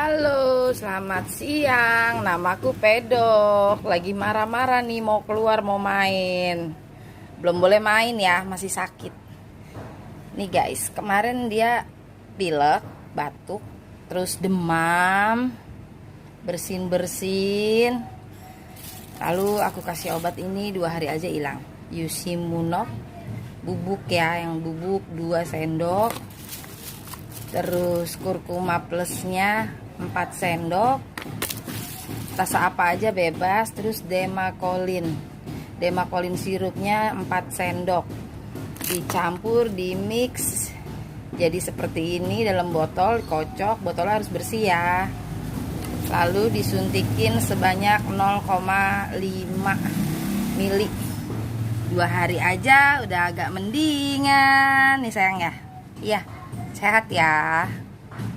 Halo, selamat siang. Namaku Pedok. Lagi marah-marah nih, mau keluar, mau main. Belum boleh main ya, masih sakit. Nih guys, kemarin dia pilek, batuk, terus demam, bersin-bersin. Lalu aku kasih obat ini 2 hari aja hilang. Yusimunok, bubuk ya, yang bubuk 2 sendok. Terus kurkuma plusnya 4 sendok. Rasa apa aja bebas. Terus demakolin sirupnya 4 sendok. Dicampur, dimix jadi seperti ini dalam botol, kocok. Botolnya harus bersih ya. Lalu disuntikin sebanyak 0,5 mili. 2 hari aja udah agak mendingan nih sayang ya. Iya, sehat ya.